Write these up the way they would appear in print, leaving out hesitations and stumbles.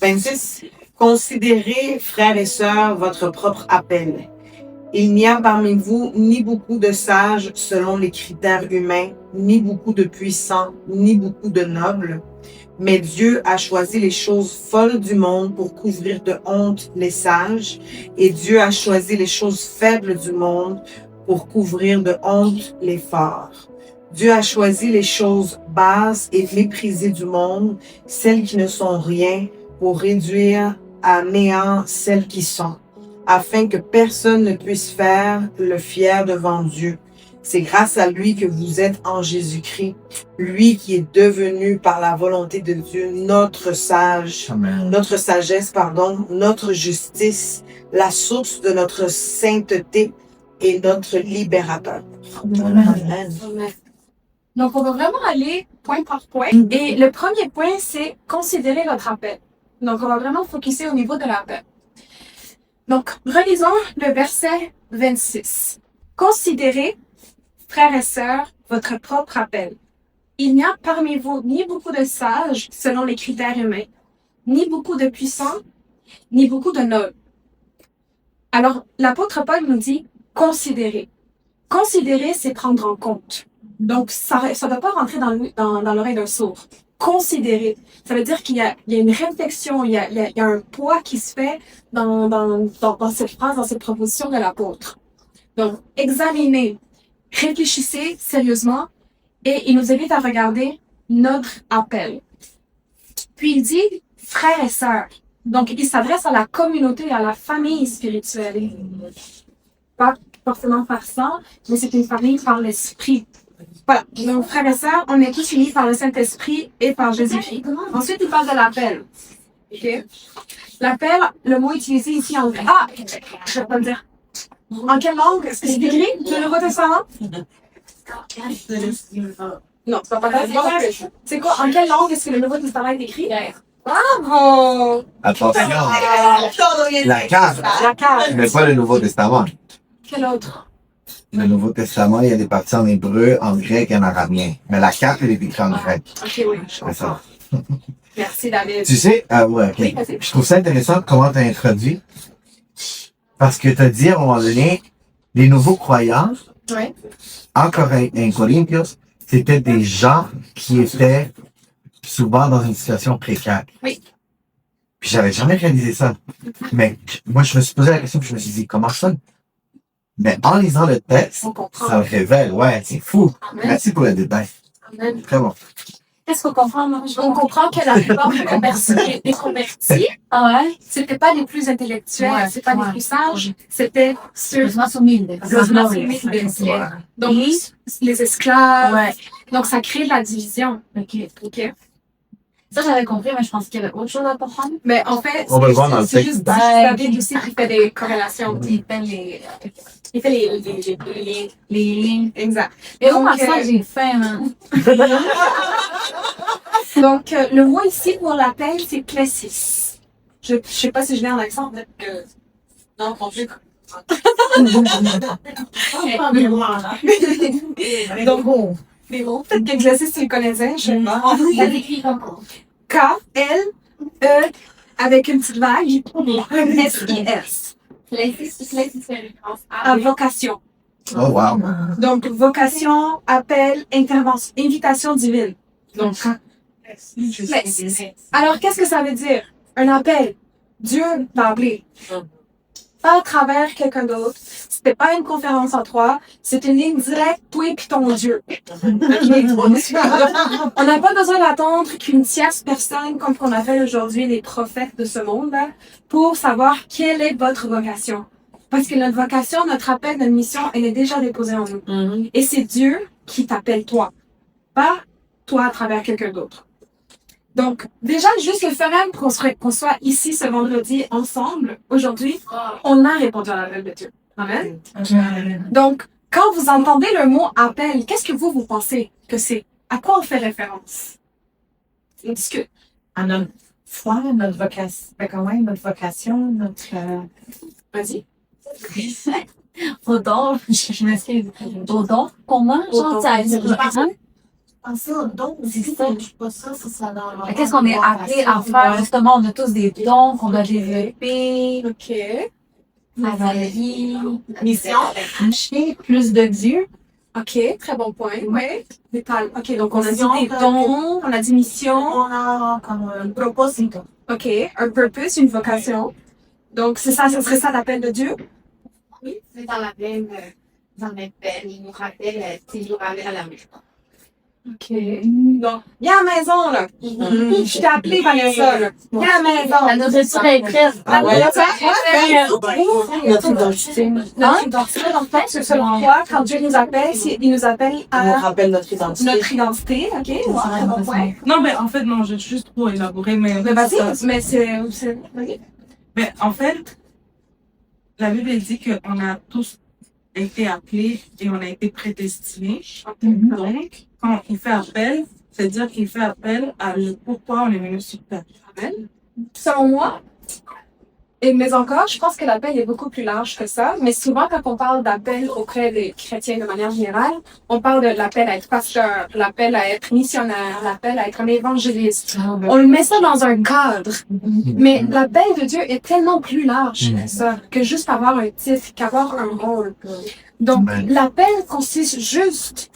26. Considérez, frères et sœurs, votre propre appel. Il n'y a parmi vous ni beaucoup de sages selon les critères humains, ni beaucoup de puissants, ni beaucoup de nobles. Mais Dieu a choisi les choses folles du monde pour couvrir de honte les sages, et Dieu a choisi les choses faibles du monde pour couvrir de honte les forts. Dieu a choisi les choses basses et méprisées du monde, celles qui ne sont rien, pour réduire à néant celles qui sont, afin que personne ne puisse faire le fier devant Dieu. C'est grâce à lui que vous êtes en Jésus-Christ, lui qui est devenu par la volonté de Dieu notre sagesse, notre justice, la source de notre sainteté et notre libérateur. Amen. Donc, on va vraiment aller point par point. Et le premier point, c'est considérer votre appel. Donc, on va vraiment focuser au niveau de l'appel. Donc, relisons le verset 26. Considérez, frères et sœurs, votre propre appel. Il n'y a parmi vous ni beaucoup de sages selon les critères humains, ni beaucoup de puissants, ni beaucoup de nobles. Alors, l'apôtre Paul nous dit considérer. Considérer, c'est prendre en compte. Donc, ça ne doit pas rentrer dans l'oreille d'un sourd. Considérer, ça veut dire qu'il y a une réflexion, il y a un poids qui se fait dans cette phrase, dans cette proposition de l'apôtre. Donc, examinez, réfléchissez sérieusement et il nous invite à regarder notre appel. Puis il dit frères et sœurs. Donc, il s'adresse à la communauté, à la famille spirituelle. Pas forcément par sang, mais c'est une famille par l'esprit. Voilà. Donc, frères et sœurs, on est tous unis par le Saint-Esprit et par Jésus-Christ. Ensuite, il parle de l'appel. OK? L'appel, le mot utilisé ici en grec. Ah! Je vais pas le dire. En quelle langue est-ce que c'est écrit? Le Nouveau Testament? Non, c'est pas pareil. C'est quoi? En quelle langue est-ce que le Nouveau Testament est écrit? Bravo! Attention, la carte, La carte. mais pas le Nouveau Testament. Quel autre? Le Nouveau Testament, il y a des parties en hébreu, en grec et en araméen. Mais la carte, elle est écrite en grec. Ok, oui. C'est ça. Merci, David. Tu sais, ouais, ok. Oui, vas-y. Je trouve ça intéressant comment tu as introduit. Parce que tu as dit à un moment donné, les nouveaux croyants, Ouais. en Corinthians, c'était des gens qui étaient souvent dans une situation précaire. Oui. Puis j'avais jamais réalisé ça. Mais moi, je me suis posé la question, puis je me suis dit, comment ça? Mais en lisant le texte, On comprend. ça me révèle. Ouais, c'est fou. Amen. Merci pour le détail. Amen. Très bon. Qu'est-ce qu'on comprend, moi? On comprend que la plupart des convertis, c'était pas les plus intellectuels, Ouais, c'est pas les plus sages, c'était ceux Los más humildes. Los más humildes. Donc, les esclaves. Ouais. Donc, ça crée de la division. OK. OK? Ça, j'avais compris, mais je pense qu'il y avait autre chose à comprendre. Mais en fait, On va le voir dans le c'est texte. juste David aussi qui fait des corrélations. Il fait les... Il fait les lignes. exact. Et Donc, moi, ça, j'ai faim, hein. Donc, le mot ici pour l'appel, c'est klesis. Je sais pas si je l'ai en accent, peut-être que... Non, non plus. Donc, les mots. Peut-être que klesis, tu le connaissais, je sais pas. Ça décrit comment? K-L-E avec une petite vague. S-I-S. Klesis, À vocation. Oh, wow. Donc, vocation, appel, intervention, invitation divine. Donc, klesis. Alors, qu'est-ce que ça veut dire? Un appel. Dieu t'a appelé. Pas à travers quelqu'un d'autre. C'était pas une conférence en trois. C'est une ligne directe, toi et puis ton Dieu. Okay? On n'a pas besoin d'attendre qu'une tierce personne, comme qu'on appelle aujourd'hui les prophètes de ce monde-là, pour savoir quelle est votre vocation. Parce que notre vocation, notre appel, notre mission, elle est déjà déposée en nous. Et c'est Dieu qui t'appelle toi. Pas toi à travers quelqu'un d'autre. Donc, déjà, juste le fait même qu'on soit ici ce vendredi ensemble, aujourd'hui, on a répondu à l'appel de Dieu. Amen. Donc, quand vous entendez le mot appel, qu'est-ce que vous pensez que c'est? À quoi on fait référence? On discute. À notre foi, notre vocation, quand même, notre vocation, notre... Vas-y. Au don, je m'excuse. Au don, comment? Au don. Genre, ça veut dire, Penser aux dons aussi, ça, je sais pas ça dans Qu'est-ce qu'on est appelé à faire? Justement, on a tous des dons qu'on doit développer OK. dans la vie. Mission. Acheter plus de Dieu. OK, très bon point. Oui. OK, donc on a dit Mission, des dons, on a dit mission. On a comme un propósito. OK, un purpose, une vocation. Donc, c'est ça, ce serait ça l'appel de Dieu? Oui, c'est dans la même, il nous rappelle toujours à la maison. OK. Donc, viens à la maison, là. Je t'ai appelé Vanessa, là. Viens à la maison. La nourriture est prête. Notre identité. Notre identité, en fait, c'est selon toi, quand Dieu nous appelle, il nous appelle On nous à rappelle notre identité. notre identité. OK, ouais, très bon point. Non, mais en fait, non, j'ai juste trop élaboré, mais... Mais vas-y, mais c'est... OK. Mais en fait, la Bible dit qu'on a tous été appelés et on a été prédestinés. Donc, quand il fait appel, c'est-à-dire qu'il fait appel à le pourquoi on est venu sur terre. Amen. Selon moi, mais encore, je pense que l'appel est beaucoup plus large que ça. Mais souvent, quand on parle d'appel auprès des chrétiens de manière générale, on parle de l'appel à être pasteur, l'appel à être missionnaire, l'appel à être un évangéliste. On le met ça dans un cadre. Mais l'appel de Dieu est tellement plus large que ça, que juste avoir un titre, qu'avoir un rôle. Donc, Amen. l'appel consiste juste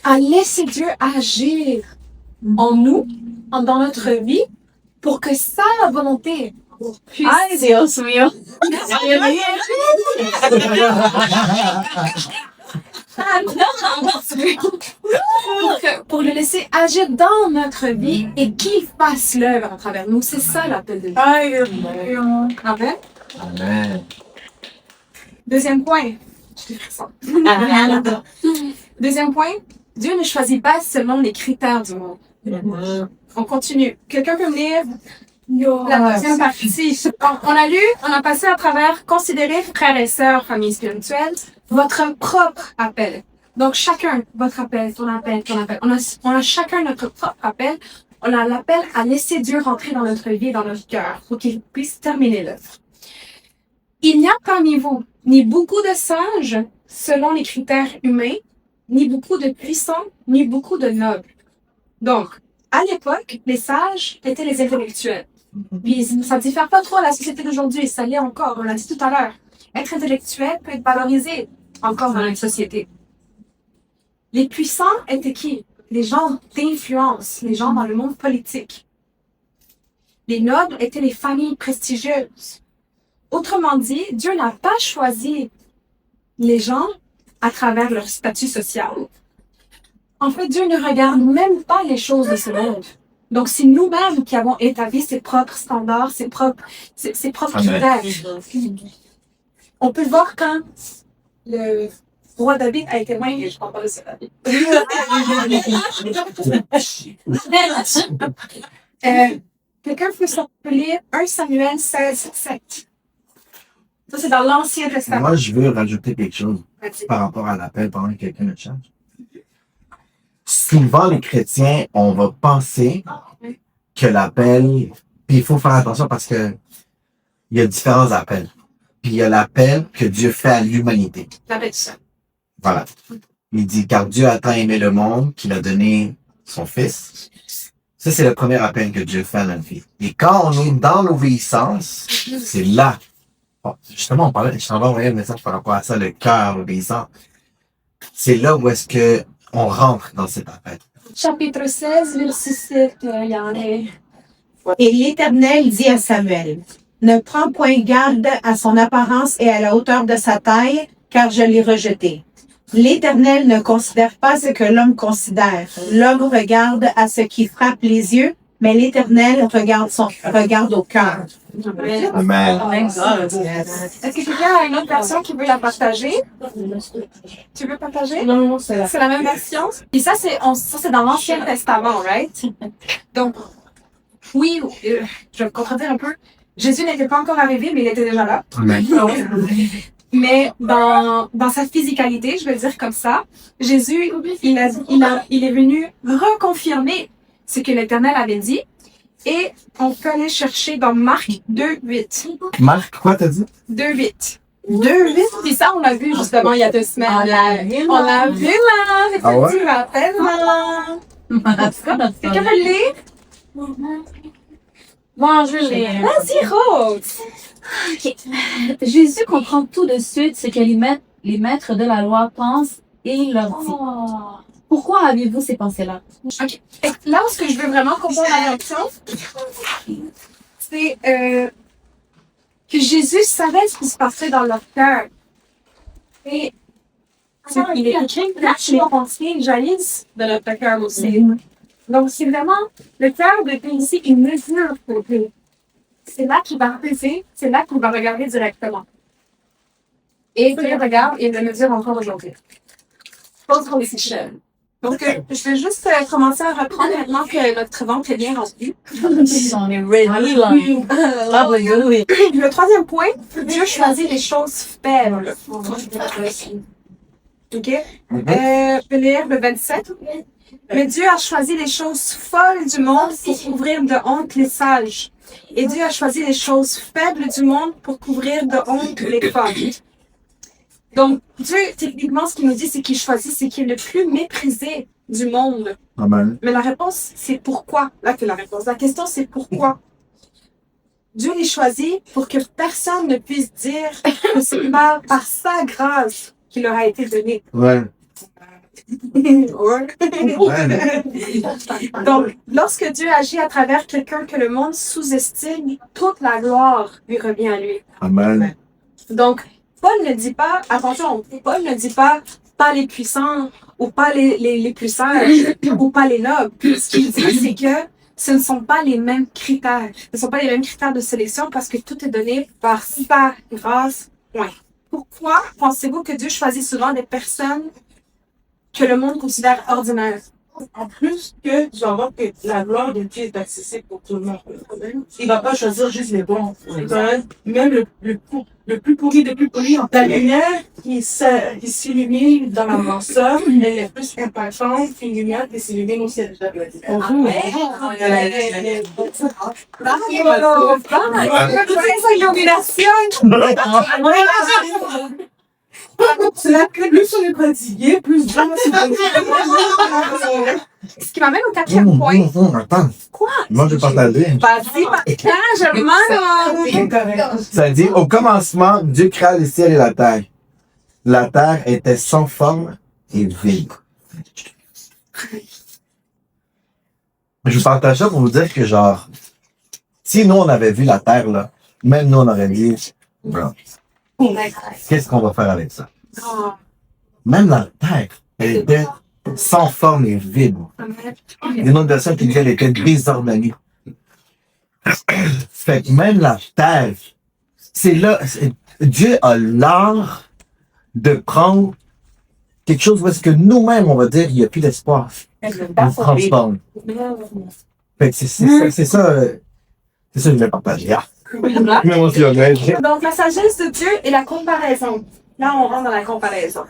à laisser Dieu agir en nous, dans notre vie, pour que sa volonté puisse... Ay, Dios mío. pour le laisser agir dans notre vie et qu'il fasse l'œuvre à travers nous. C'est ça l'appel de Dieu. Amen. Amen. Deuxième point. Deuxième point. Dieu ne choisit pas selon les critères du monde. On continue. Quelqu'un peut me lire la deuxième partie? On a passé à travers considérer, frères et sœurs, famille spirituelle, votre propre appel. Donc, chacun, votre appel, ton appel, ton appel. On a chacun notre propre appel. On a l'appel à laisser Dieu rentrer dans notre vie et dans notre cœur pour qu'il puisse terminer l'œuvre. Il n'y a parmi vous ni beaucoup de sages selon les critères humains, ni beaucoup de puissants, ni beaucoup de nobles. Donc, à l'époque, les sages étaient les intellectuels. Puis ça diffère pas trop à la société d'aujourd'hui, ça l'est encore, on l'a dit tout à l'heure. Être intellectuel peut être valorisé encore dans notre société. Les puissants étaient qui? Les gens d'influence, les gens dans le monde politique. Les nobles étaient les familles prestigieuses. Autrement dit, Dieu n'a pas choisi les gens à travers leur statut social. En fait, Dieu ne regarde même pas les choses de ce monde. Donc, c'est nous-mêmes qui avons établi ses propres standards, ses propres critères. On peut le voir quand le roi David a été loin, et je parle pas de ce David. Quelqu'un peut s'appeler 1 Samuel 16, 7. Ça, c'est dans l'Ancien Testament. Moi, je veux rajouter quelque chose Vas-y. par rapport à l'appel pendant que quelqu'un le charge. Souvent, les chrétiens, on va penser que l'appel, puis il faut faire attention parce que il y a différents appels. Puis il y a l'appel que Dieu fait à l'humanité. L'appel ça. Voilà. Il dit, car Dieu a tant aimé le monde qu'il a donné son Fils. Ça, c'est le premier appel que Dieu fait à notre vie. Et quand on est dans l'obéissance, c'est là. Bon, justement, je t'en vais envoyer un message par rapport à ça, le cœur obéissant. C'est là où est-ce que on rentre dans cet appel. Chapitre 16, verset 7, il y en a. Et l'Éternel dit à Samuel, ne prends point garde à son apparence et à la hauteur de sa taille, car je l'ai rejeté. L'Éternel ne considère pas ce que l'homme considère. L'homme regarde à ce qui frappe les yeux, mais l'Éternel regarde au cœur. Amen. Est-ce que quelqu'un a une autre version qui veut la partager? Tu veux partager? Non, c'est C'est la même version. Et ça, c'est dans l'Ancien Testament, right? Donc, oui, je vais me contredire un peu. Jésus n'était pas encore arrivé, mais il était déjà là. Amen. Mais dans sa physicalité, je vais le dire comme ça, Jésus, il est venu reconfirmer ce que l'Éternel avait dit. Et on peut aller chercher dans Marc 2:8. Marc, quoi t'as dit? 2:8. 2:8. Puis ça, on l'a vu justement il y a 2 semaines. On l'a vu, là. Ah ouais? Tu rappelles, là. Quelqu'un veut le lire? Bon, je vais le lire. Vas-y, Rose! Ok. Jésus comprend tout de suite ce que les maîtres de la loi pensent et il leur dit. Pourquoi avez-vous ces pensées-là? OK. Et là où ce que je veux vraiment comprendre la réaction, c'est que Jésus savait ce qui se passait dans leur cœur. Et il est écrit que les pensées jaillissent de notre cœur aussi. Donc, c'est vraiment le cœur de Dieu ici qui mesure pour Dieu. C'est là qu'il va apaiser, c'est là qu'il va regarder directement. Et Dieu regarde et il le mesure encore aujourd'hui. Autre aussi cher. Donc, je vais juste commencer à reprendre maintenant que notre ventre est bien rempli. On est ready, là. Le troisième point, Dieu choisit les choses faibles. OK? Je vais lire le 27. Mais Dieu a choisi les choses folles du monde pour couvrir de honte les sages. Et Dieu a choisi les choses faibles du monde pour couvrir de honte les folles. Donc, Dieu, techniquement, ce qu'il nous dit, c'est qu'il choisit ce qui est le plus méprisé du monde. Amen. Mais la réponse, c'est pourquoi. Là, que la réponse. La question, c'est pourquoi. Dieu les choisit pour que personne ne puisse dire que c'est par sa grâce qu'il leur a été donné. Ouais. Donc, lorsque Dieu agit à travers quelqu'un que le monde sous-estime, toute la gloire lui revient à lui. Amen. Donc, Paul ne dit pas, attention, Paul ne dit pas les puissants ou pas les plus sages ou pas les nobles. Ce qu'il dit, c'est que ce ne sont pas les mêmes critères. Ce ne sont pas les mêmes critères de sélection parce que tout est donné par sa grâce. Point. Pourquoi pensez-vous que Dieu choisit souvent des personnes que le monde considère ordinaires? En plus que tu vas voir que la gloire de Dieu est accessible pour tout le monde. Il va pas choisir juste les bons. Même le plus pourri des plus pourris, ta lumière qui s'illumine dans la noirceur, elle est plus impactante qu'une lumière qui s'illumine au ciel. C'est là que plus on est fatigué, plus vraiment Ce qui m'amène au quatrième point. Attends. Quoi? Moi, je vais partager. Vas-y, partage, man! Ça dit, au commencement, Dieu créa le ciel et la terre. La terre était sans forme et vide. Je vous partage ça pour vous dire que, genre, si nous, on avait vu la terre, là, même nous, on aurait dit, bro, qu'est-ce qu'on va faire avec ça? Même la terre, elle était sans forme et vide. Il y a une autre personne qui dit qu'elle était désordonnée. Fait que même la terre, Dieu a l'art de prendre quelque chose où est-ce que nous-mêmes, on va dire, il n'y a plus d'espoir. On se transforme. Fait que c'est ça que je voulais partager. Donc, la sagesse de Dieu et la comparaison. Là, on rentre dans la comparaison.